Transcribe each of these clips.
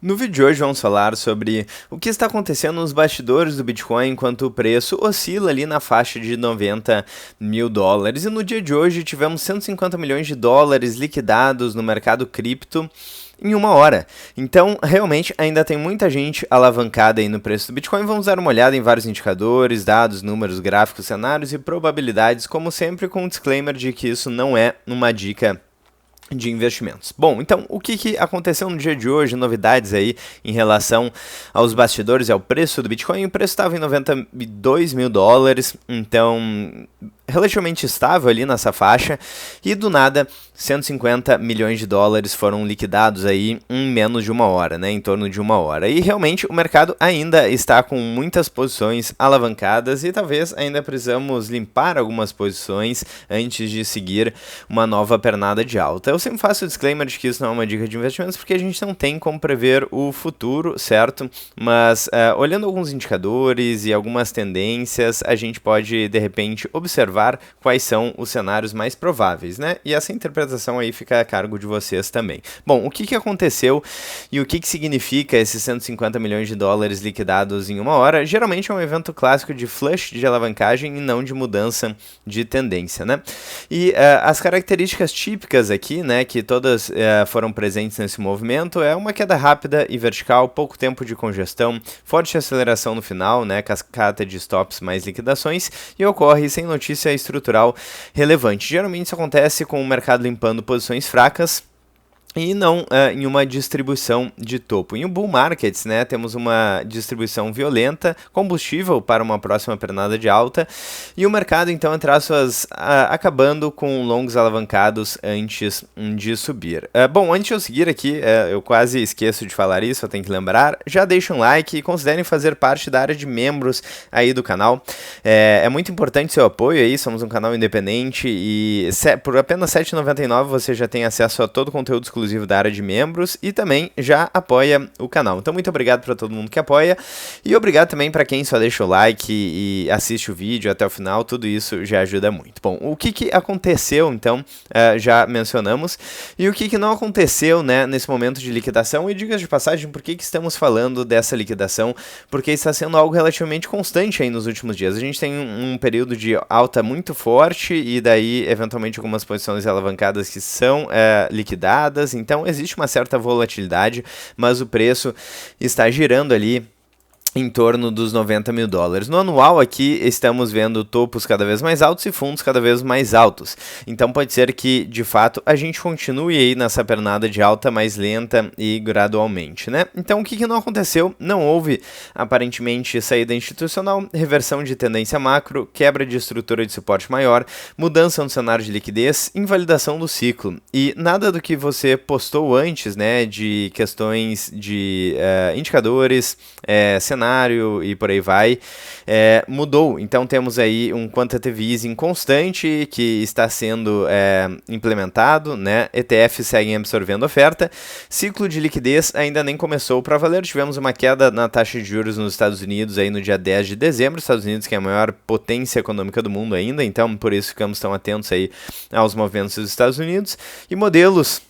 No vídeo de hoje vamos falar sobre o que está acontecendo nos bastidores do Bitcoin enquanto o preço oscila ali na faixa de 90 mil dólares. E no dia de hoje tivemos 150 milhões de dólares liquidados no mercado cripto em uma hora. Então, realmente, ainda tem muita gente alavancada aí no preço do Bitcoin. Vamos dar uma olhada em vários indicadores, dados, números, gráficos, cenários e probabilidades, como sempre com um disclaimer de que isso não é uma dica de investimentos. Bom, então o que aconteceu no dia de hoje, novidades aí em relação aos bastidores e ao preço do Bitcoin. O preço estava em 92 mil dólares, então relativamente estável ali nessa faixa, e do nada 150 milhões de dólares foram liquidados aí em menos de uma hora, né, em torno de uma hora. E realmente o mercado ainda está com muitas posições alavancadas e talvez ainda precisamos limpar algumas posições antes de seguir uma nova pernada de alta. Eu sempre faço o disclaimer de que isso não é uma dica de investimentos porque a gente não tem como prever o futuro, certo? Mas olhando alguns indicadores e algumas tendências, a gente pode de repente observar quais são os cenários mais prováveis, né? E essa interpretação aí fica a cargo de vocês também. Bom, o que aconteceu e o que significa esses 150 milhões de dólares liquidados em uma hora? Geralmente é um evento clássico de flush de alavancagem e não de mudança de tendência, né? E as características típicas aqui, né, que todas foram presentes nesse movimento, é uma queda rápida e vertical, pouco tempo de congestão, forte aceleração no final, né, cascata de stops mais liquidações, e ocorre sem notícia estrutural relevante. Geralmente isso acontece com o mercado limpando posições fracas e não em uma distribuição de topo. Em um bull markets, né, temos uma distribuição violenta, combustível para uma próxima pernada de alta, e o mercado então entre aspas acabando com longos alavancados antes de subir. Bom, antes de eu seguir aqui, eu quase esqueço de falar isso, eu tenho que lembrar, já deixa um like e considerem fazer parte da área de membros aí do canal. É muito importante seu apoio aí, somos um canal independente e por apenas R$ 7,99 você já tem acesso a todo o conteúdo exclusivo da área de membros e também já apoia o canal. Então muito obrigado para todo mundo que apoia e obrigado também para quem só deixa o like e assiste o vídeo até o final, tudo isso já ajuda muito. Bom, o que aconteceu então, já mencionamos, e o que não aconteceu, né, nesse momento de liquidação, e diga de passagem, por que estamos falando dessa liquidação? Porque está sendo algo relativamente constante aí nos últimos dias. A gente tem um período de alta muito forte e daí eventualmente algumas posições alavancadas que são liquidadas. Então existe uma certa volatilidade, mas o preço está girando ali em torno dos 90 mil dólares. No anual aqui estamos vendo topos cada vez mais altos e fundos cada vez mais altos. Então pode ser que de fato a gente continue aí nessa pernada de alta mais lenta e gradualmente, né? Então o que não aconteceu? Não houve aparentemente saída institucional, reversão de tendência macro, quebra de estrutura de suporte maior, mudança no cenário de liquidez, invalidação do ciclo. E nada do que você postou antes, né, de questões de indicadores, cenário e por aí vai, mudou. Então temos aí um quantitative easing constante que está sendo implementado, né? ETFs seguem absorvendo oferta, ciclo de liquidez ainda nem começou para valer. Tivemos uma queda na taxa de juros nos Estados Unidos aí no dia 10 de dezembro, Estados Unidos que é a maior potência econômica do mundo ainda, então por isso ficamos tão atentos aí aos movimentos dos Estados Unidos, e modelos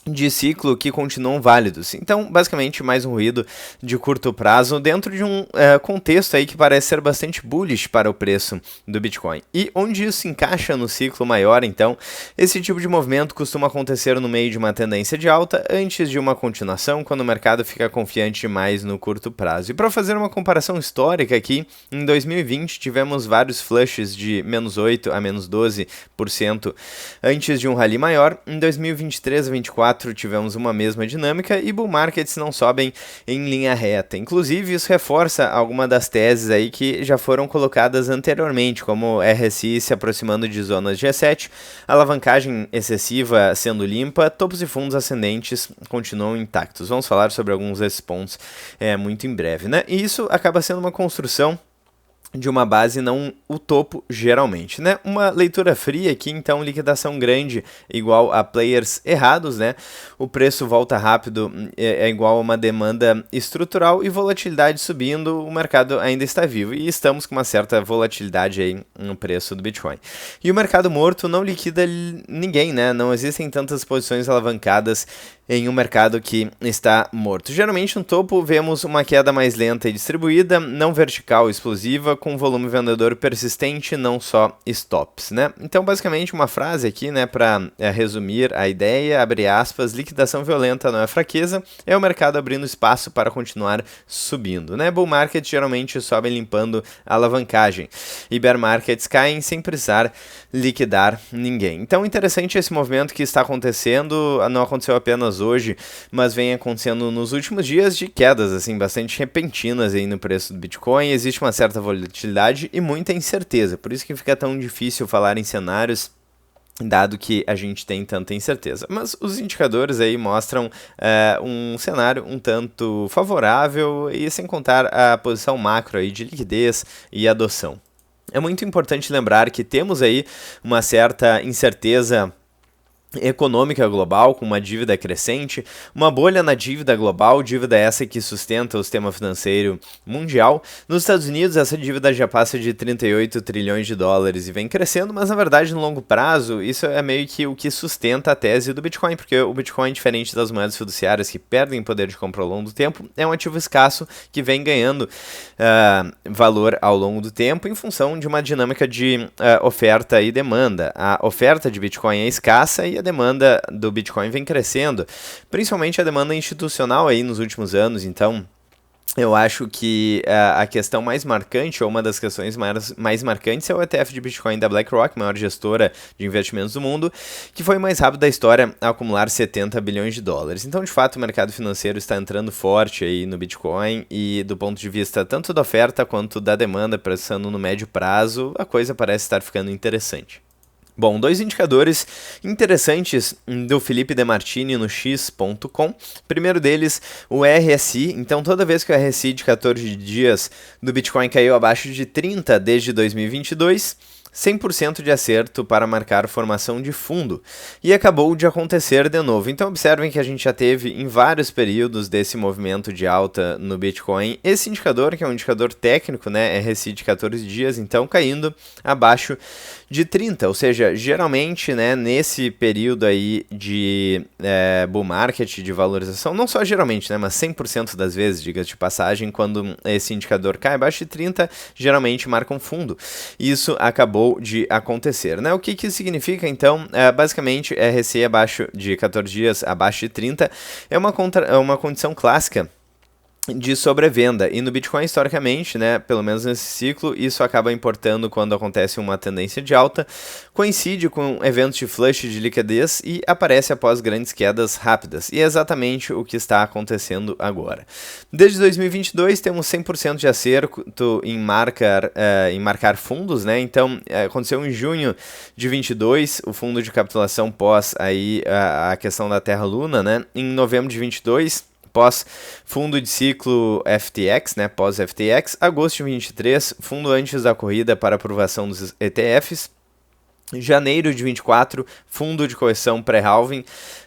de ciclo que continuam válidos. Então, basicamente, mais um ruído de curto prazo dentro de um contexto aí que parece ser bastante bullish para o preço do Bitcoin. E onde isso se encaixa no ciclo maior, então, esse tipo de movimento costuma acontecer no meio de uma tendência de alta antes de uma continuação, quando o mercado fica confiante demais no curto prazo. E para fazer uma comparação histórica aqui, em 2020 tivemos vários flushes de menos 8 a menos 12% antes de um rally maior. Em 2023 a 2024 tivemos uma mesma dinâmica e bull markets não sobem em linha reta. Inclusive, isso reforça alguma das teses aí que já foram colocadas anteriormente, como RSI se aproximando de zonas G7, alavancagem excessiva sendo limpa, topos e fundos ascendentes continuam intactos. Vamos falar sobre alguns desses pontos muito em breve, né? E isso acaba sendo uma construção de uma base, não o topo geralmente, né? Uma leitura fria aqui, então, liquidação grande igual a players errados, né? O preço volta rápido é igual a uma demanda estrutural e volatilidade subindo, o mercado ainda está vivo e estamos com uma certa volatilidade aí no preço do Bitcoin. E o mercado morto não liquida ninguém, né? Não existem tantas posições alavancadas em um mercado que está morto. Geralmente no topo vemos uma queda mais lenta e distribuída, não vertical explosiva, com volume vendedor persistente, não só stops, né? Então basicamente uma frase aqui, né, para resumir a ideia, abre aspas, liquidação violenta não é fraqueza, é o mercado abrindo espaço para continuar subindo, né? Bull markets geralmente sobem limpando a alavancagem e bear markets caem sem precisar liquidar ninguém. Então interessante esse movimento que está acontecendo, não aconteceu apenas hoje, mas vem acontecendo nos últimos dias de quedas assim bastante repentinas aí no preço do Bitcoin. Existe uma certa volatilidade e muita incerteza, por isso que fica tão difícil falar em cenários dado que a gente tem tanta incerteza. Mas os indicadores aí mostram um cenário um tanto favorável e sem contar a posição macro aí de liquidez e adoção. É muito importante lembrar que temos aí uma certa incerteza econômica global, com uma dívida crescente, uma bolha na dívida global, dívida essa que sustenta o sistema financeiro mundial. Nos Estados Unidos, essa dívida já passa de 38 trilhões de dólares e vem crescendo, mas na verdade, no longo prazo, isso é meio que o que sustenta a tese do Bitcoin, porque o Bitcoin, diferente das moedas fiduciárias que perdem poder de compra ao longo do tempo, é um ativo escasso que vem ganhando valor ao longo do tempo em função de uma dinâmica de oferta e demanda. A oferta de Bitcoin é escassa e a demanda do Bitcoin vem crescendo, principalmente a demanda institucional aí nos últimos anos. Então eu acho que a questão mais marcante, ou uma das questões mais marcantes, é o ETF de Bitcoin da BlackRock, maior gestora de investimentos do mundo, que foi o mais rápido da história a acumular 70 bilhões de dólares. Então, de fato, o mercado financeiro está entrando forte aí no Bitcoin e, do ponto de vista tanto da oferta quanto da demanda, pensando no médio prazo, a coisa parece estar ficando interessante. Bom, dois indicadores interessantes do Felipe De Martini no x.com. Primeiro deles, o RSI. Então, toda vez que o RSI de 14 dias do Bitcoin caiu abaixo de 30 desde 2022, 100% de acerto para marcar formação de fundo. E acabou de acontecer de novo. Então observem que a gente já teve em vários períodos desse movimento de alta no Bitcoin esse indicador, que é um indicador técnico, né, RSI de 14 dias, então caindo abaixo de 30, ou seja, geralmente, né, nesse período aí de bull market, de valorização, não só geralmente, né, mas 100% das vezes, diga-se de passagem, quando esse indicador cai abaixo de 30, geralmente marca um fundo. Isso acabou de acontecer, né? O que isso significa, então? Basicamente, RSI abaixo de 14 dias, abaixo de 30, é uma condição clássica de sobrevenda, e no Bitcoin historicamente, né, pelo menos nesse ciclo, isso acaba importando quando acontece uma tendência de alta, coincide com eventos de flush de liquidez e aparece após grandes quedas rápidas, e é exatamente o que está acontecendo agora. Desde 2022 temos 100% de acerto em marcar fundos, né, então aconteceu em junho de 22, o fundo de capitulação pós aí a questão da Terra Luna, né, em novembro de 22, pós fundo de ciclo FTX, né, pós FTX, agosto de 23, fundo antes da corrida para aprovação dos ETFs, janeiro de 24, fundo de correção pré-halving,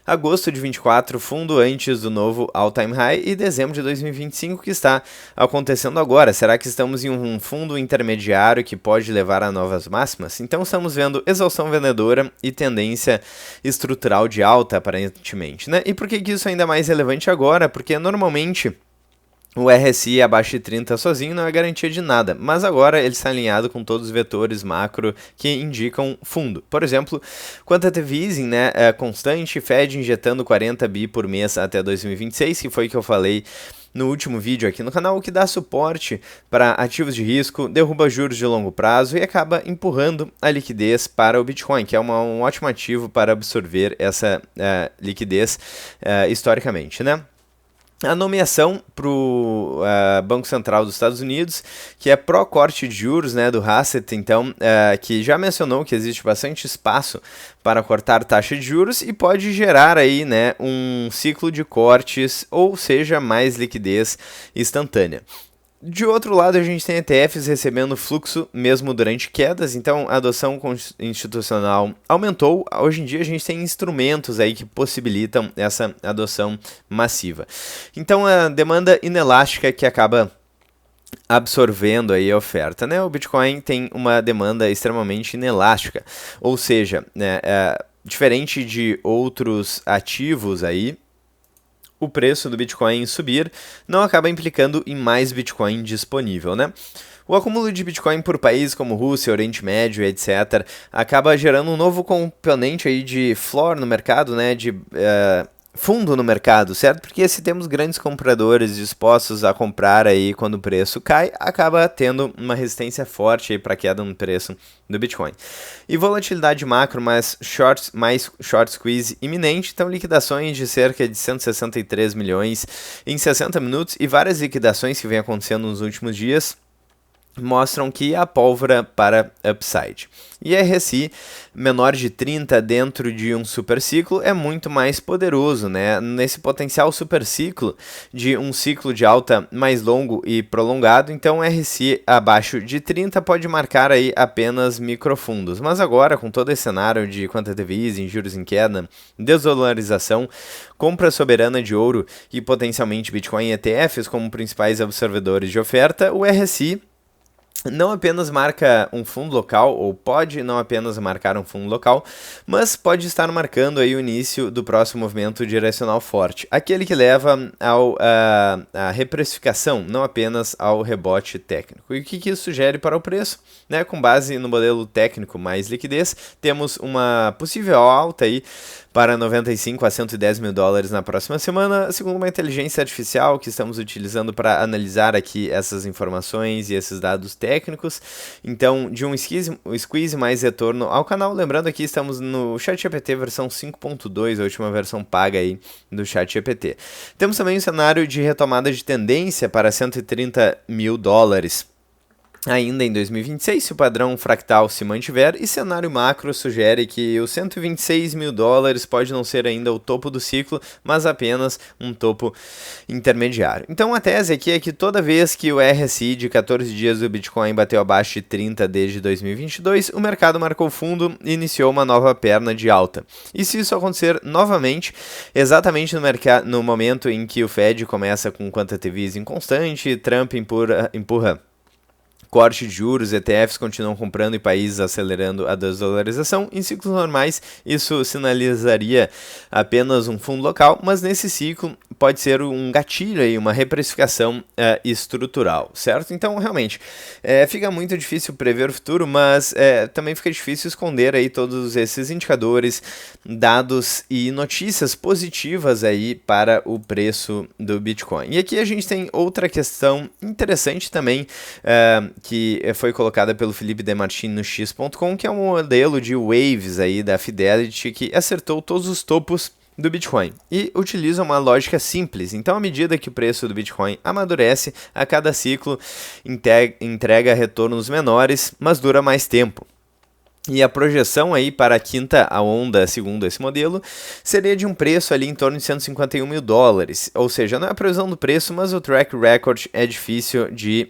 agosto de 24, fundo antes do novo all-time high e dezembro de 2025 que está acontecendo agora. Será que estamos em um fundo intermediário que pode levar a novas máximas? Então estamos vendo exaustão vendedora e tendência estrutural de alta aparentemente, né? E por que isso é ainda mais relevante agora? Porque normalmente o RSI abaixo de 30 sozinho não é garantia de nada, mas agora ele está alinhado com todos os vetores macro que indicam fundo. Por exemplo, quantitative easing, né, constante, Fed injetando 40 bi por mês até 2026, que foi o que eu falei no último vídeo aqui no canal, o que dá suporte para ativos de risco, derruba juros de longo prazo e acaba empurrando a liquidez para o Bitcoin, que é um ótimo ativo para absorver essa liquidez historicamente, né? A nomeação para o Banco Central dos Estados Unidos, que é pró-corte de juros, né, do Hassett, então, que já mencionou que existe bastante espaço para cortar taxa de juros e pode gerar aí, né, um ciclo de cortes, ou seja, mais liquidez instantânea. De outro lado, a gente tem ETFs recebendo fluxo mesmo durante quedas, então a adoção institucional aumentou. Hoje em dia a gente tem instrumentos aí que possibilitam essa adoção massiva. Então a demanda inelástica que acaba absorvendo aí a oferta, né? O Bitcoin tem uma demanda extremamente inelástica, ou seja, né, diferente de outros ativos aí, o preço do Bitcoin subir não acaba implicando em mais Bitcoin disponível, né? O acúmulo de Bitcoin por países como Rússia, Oriente Médio, etc., acaba gerando um novo componente aí de floor no mercado, né, de fundo no mercado, certo? Porque se temos grandes compradores dispostos a comprar aí quando o preço cai, acaba tendo uma resistência forte aí para queda no preço do Bitcoin. E volatilidade macro, mais short squeeze iminente, então liquidações de cerca de 163 milhões em 60 minutos e várias liquidações que vem acontecendo nos últimos dias mostram que a pólvora para upside. E RSI menor de 30 dentro de um superciclo é muito mais poderoso, né? Nesse potencial superciclo de um ciclo de alta mais longo e prolongado, então RSI abaixo de 30 pode marcar aí apenas microfundos. Mas agora, com todo esse cenário de quantitative easing, juros em queda, desdolarização, compra soberana de ouro e potencialmente Bitcoin e ETFs como principais absorvedores de oferta, o RSI não apenas marca um fundo local, ou pode não apenas marcar um fundo local, mas pode estar marcando aí o início do próximo movimento direcional forte, aquele que leva à reprecificação, não apenas ao rebote técnico. E o que isso sugere para o preço? Né? Com base no modelo técnico mais liquidez, temos uma possível alta aí para 95 a 110 mil dólares na próxima semana, segundo uma inteligência artificial que estamos utilizando para analisar aqui essas informações e esses dados técnicos. Então, de um squeeze mais retorno ao canal. Lembrando aqui, estamos no ChatGPT versão 5.2, a última versão paga aí do ChatGPT. Temos também um cenário de retomada de tendência para 130 mil dólares. Ainda em 2026, se o padrão fractal se mantiver, e cenário macro sugere que os 126 mil dólares pode não ser ainda o topo do ciclo, mas apenas um topo intermediário. Então a tese aqui é que toda vez que o RSI de 14 dias do Bitcoin bateu abaixo de 30 desde 2022, o mercado marcou fundo e iniciou uma nova perna de alta. E se isso acontecer novamente, exatamente no momento em que o Fed começa com quantitative easing constante, Trump empurra corte de juros, ETFs continuam comprando e países acelerando a desdolarização. Em ciclos normais, isso sinalizaria apenas um fundo local, mas nesse ciclo pode ser um gatilho aí, uma reprecificação estrutural, certo? Então, realmente, fica muito difícil prever o futuro, mas também fica difícil esconder aí todos esses indicadores, dados e notícias positivas aí para o preço do Bitcoin. E aqui a gente tem outra questão interessante também, que foi colocada pelo Felipe Demartini no X.com, que é um modelo de waves aí da Fidelity que acertou todos os topos do Bitcoin e utiliza uma lógica simples. Então, à medida que o preço do Bitcoin amadurece, a cada ciclo entrega retornos menores, mas dura mais tempo. E a projeção aí para a quinta onda, segundo esse modelo, seria de um preço ali em torno de 151 mil dólares. Ou seja, não é a previsão do preço, mas o track record é difícil de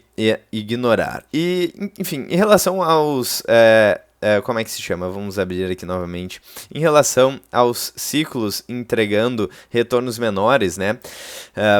ignorar. E, enfim, em relação aos... como é que se chama? Vamos abrir aqui novamente. Em relação aos ciclos entregando retornos menores, né?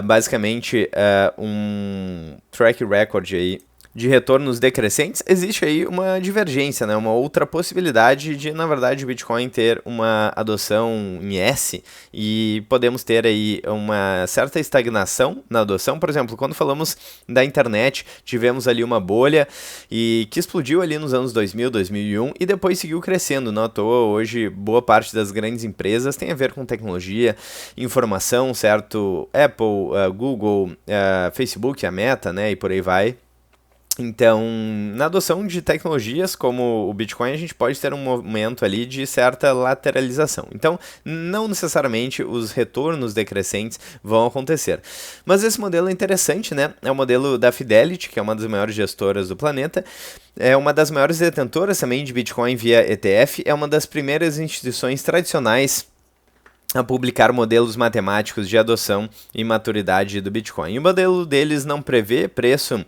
Basicamente, um track record aí de retornos decrescentes, existe aí uma divergência, né? Uma outra possibilidade de, na verdade, o Bitcoin ter uma adoção em S e podemos ter aí uma certa estagnação na adoção. Por exemplo, quando falamos da internet, tivemos ali uma bolha e que explodiu ali nos anos 2000, 2001 e depois seguiu crescendo. Não à toa, hoje, boa parte das grandes empresas tem a ver com tecnologia, informação, certo? Apple, Google, Facebook, a Meta, né? E por aí vai. Então, na adoção de tecnologias como o Bitcoin, a gente pode ter um movimento ali de certa lateralização. Então, não necessariamente os retornos decrescentes vão acontecer. Mas esse modelo é interessante, né? É o modelo da Fidelity, que é uma das maiores gestoras do planeta. É uma das maiores detentoras também de Bitcoin via ETF. É uma das primeiras instituições tradicionais a publicar modelos matemáticos de adoção e maturidade do Bitcoin. E o modelo deles não prevê preço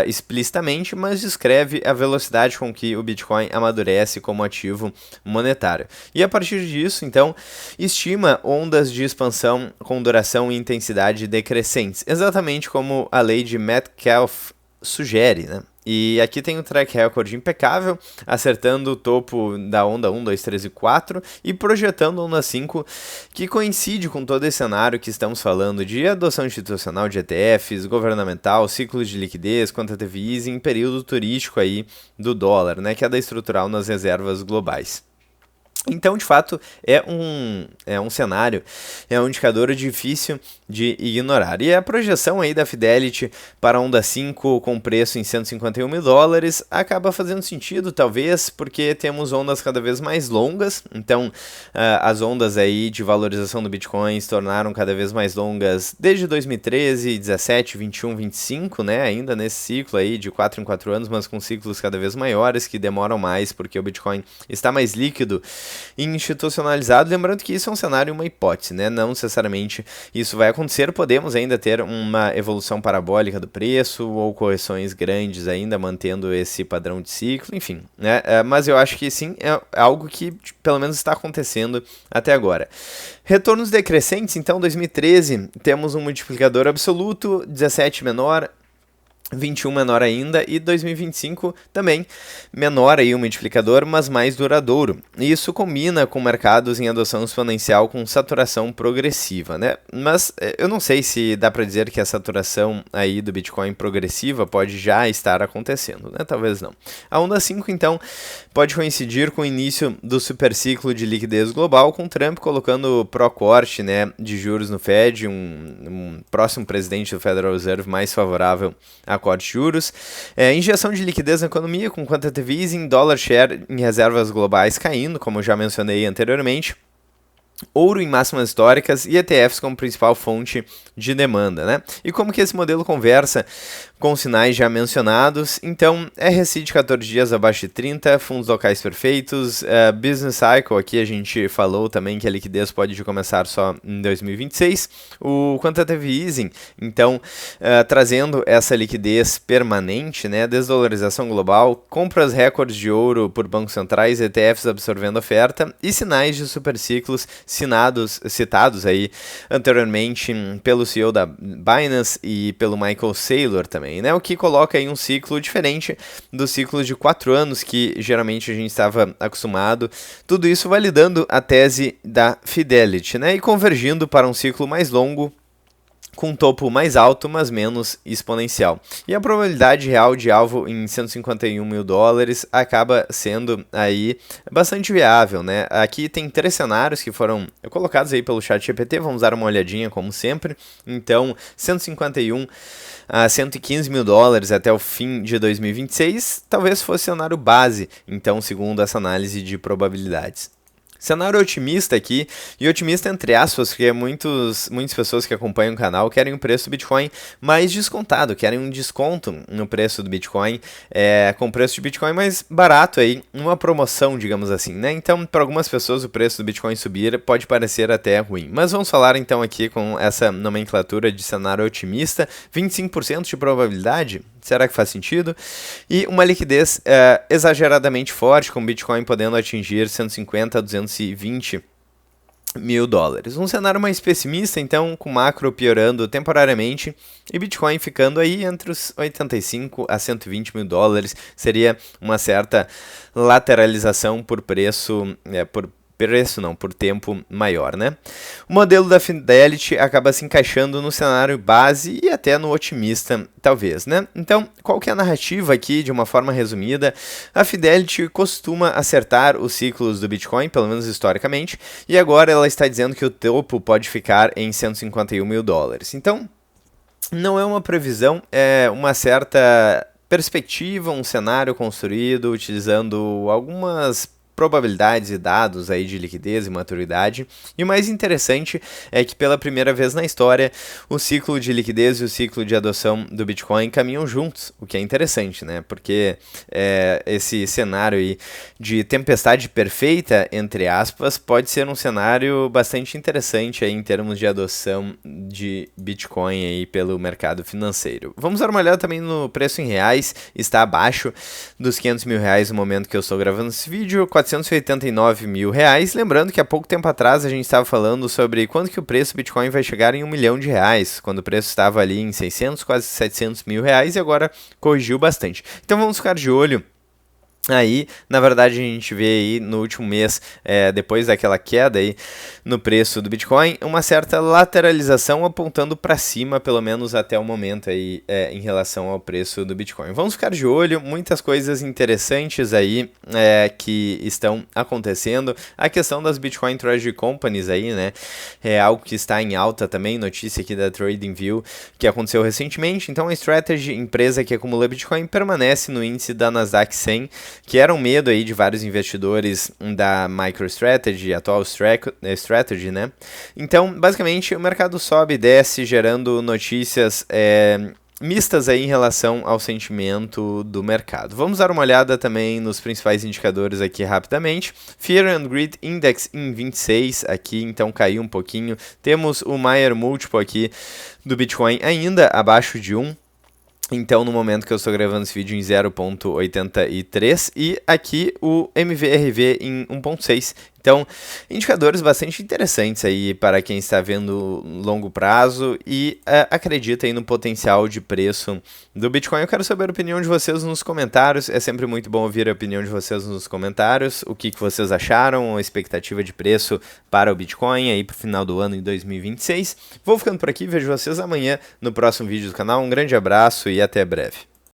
explicitamente, mas descreve a velocidade com que o Bitcoin amadurece como ativo monetário. E a partir disso, então, estima ondas de expansão com duração e intensidade decrescentes, exatamente como a lei de Metcalfe sugere, né? E aqui tem um track record impecável, acertando o topo da onda 1, 2, 3 e 4 e projetando a onda 5, que coincide com todo esse cenário que estamos falando de adoção institucional de ETFs, governamental, ciclos de liquidez, quantitative easing, período turístico aí do dólar, né, queda estrutural nas reservas globais. Então, de fato, é um cenário, é um indicador difícil de ignorar. E a projeção aí da Fidelity para a onda 5 com preço em 151 mil dólares acaba fazendo sentido, talvez, porque temos ondas cada vez mais longas. Então, as ondas aí de valorização do Bitcoin se tornaram cada vez mais longas desde 2013, 17, 21, 25, né? Ainda nesse ciclo aí de 4 em 4 anos, mas com ciclos cada vez maiores que demoram mais porque o Bitcoin está mais líquido e institucionalizado, lembrando que isso é um cenário e uma hipótese, né? Não necessariamente isso vai acontecer, podemos ainda ter uma evolução parabólica do preço ou correções grandes ainda mantendo esse padrão de ciclo, enfim, né? Mas eu acho que sim, é algo que pelo menos está acontecendo até agora. Retornos decrescentes, então 2013 temos um multiplicador absoluto, 17 menor, 21 menor ainda e 2025 também menor aí o multiplicador, mas mais duradouro. E isso combina com mercados em adoção exponencial com saturação progressiva, né? Mas eu não sei se dá para dizer que a saturação aí do Bitcoin progressiva pode já estar acontecendo, né? Talvez não. A onda 5 então pode coincidir com o início do superciclo de liquidez global, com Trump colocando pró-corte, né, de juros no Fed, um próximo presidente do Federal Reserve mais favorável a corte de juros, injeção de liquidez na economia com quantitative easing, dollar share em reservas globais caindo, como eu já mencionei anteriormente, ouro em máximas históricas e ETFs como principal fonte de demanda, né? E como que esse modelo conversa com os sinais já mencionados? Então, RSI de 14 dias abaixo de 30, fundos locais perfeitos, business cycle, aqui a gente falou também que a liquidez pode começar só em 2026, o quantitative easing, então, trazendo essa liquidez permanente, né? Desdolarização global, compras recordes de ouro por bancos centrais, ETFs absorvendo oferta e sinais de superciclos citados aí anteriormente pelo CEO da Binance e pelo Michael Saylor também, né? O que coloca aí um ciclo diferente dos ciclos de 4 anos que geralmente a gente estava acostumado. Tudo isso validando a tese da Fidelity, né? E convergindo para um ciclo mais longo, com um topo mais alto, mas menos exponencial. E a probabilidade real de alvo em 151 mil dólares acaba sendo aí bastante viável, né? Aqui tem 3 cenários que foram colocados aí pelo ChatGPT, vamos dar uma olhadinha como sempre. Então, 151 a 115 mil dólares até o fim de 2026, talvez fosse cenário base, então, segundo essa análise de probabilidades. Cenário otimista aqui, e otimista entre aspas, porque muitas pessoas que acompanham o canal querem o preço do Bitcoin mais descontado, querem um desconto no preço do Bitcoin, com o preço de Bitcoin mais barato aí, uma promoção, digamos assim, né? Então, para algumas pessoas o preço do Bitcoin subir pode parecer até ruim, mas vamos falar então aqui com essa nomenclatura de cenário otimista, 25% de probabilidade. Será que faz sentido? E uma liquidez exageradamente forte, com o Bitcoin podendo atingir 150 a 220 mil dólares. Um cenário mais pessimista, então, com macro piorando temporariamente e Bitcoin ficando aí entre os 85 a 120 mil dólares. Seria uma certa lateralização por por tempo maior, né? O modelo da Fidelity acaba se encaixando no cenário base e até no otimista, talvez, né? Então, qual que é a narrativa aqui, de uma forma resumida? A Fidelity costuma acertar os ciclos do Bitcoin, pelo menos historicamente, e agora ela está dizendo que o topo pode ficar em 151 mil dólares. Então, não é uma previsão, é uma certa perspectiva, um cenário construído utilizando algumas probabilidades e dados aí de liquidez e maturidade. E o mais interessante é que pela primeira vez na história, o ciclo de liquidez e o ciclo de adoção do Bitcoin caminham juntos, o que é interessante, né? Porque esse cenário aí de tempestade perfeita, entre aspas, pode ser um cenário bastante interessante aí em termos de adoção de Bitcoin aí pelo mercado financeiro. Vamos dar uma olhada também no preço em reais, está abaixo dos 500 mil reais no momento que eu estou gravando esse vídeo, 489 mil reais. Lembrando que há pouco tempo atrás a gente estava falando sobre quando que o preço do Bitcoin vai chegar em 1 milhão de reais, quando o preço estava ali em 600, quase 700 mil reais, e agora corrigiu bastante. Então vamos ficar de olho. Aí, na verdade, a gente vê aí no último mês, depois daquela queda aí no preço do Bitcoin, uma certa lateralização apontando para cima, pelo menos até o momento aí, em relação ao preço do Bitcoin. Vamos ficar de olho, muitas coisas interessantes aí que estão acontecendo. A questão das Bitcoin Treasury Companies aí, né, é algo que está em alta também, notícia aqui da TradingView, que aconteceu recentemente. Então, a Strategy, empresa que acumula Bitcoin, permanece no índice da Nasdaq 100, que era um medo aí de vários investidores da MicroStrategy, atual Strategy, né? Então, basicamente, o mercado sobe e desce, gerando notícias mistas aí em relação ao sentimento do mercado. Vamos dar uma olhada também nos principais indicadores aqui rapidamente. Fear and Greed Index em 26 aqui, então caiu um pouquinho. Temos o Mayer Multiple aqui do Bitcoin ainda abaixo de 1. Então, no momento que eu estou gravando esse vídeo em 0.83 e aqui o MVRV em 1.6. Então, indicadores bastante interessantes aí para quem está vendo longo prazo e acredita aí no potencial de preço do Bitcoin. Eu quero saber a opinião de vocês nos comentários. É sempre muito bom ouvir a opinião de vocês nos comentários. O que vocês acharam, a expectativa de preço para o Bitcoin aí para o final do ano em 2026. Vou ficando por aqui, vejo vocês amanhã no próximo vídeo do canal. Um grande abraço e até breve.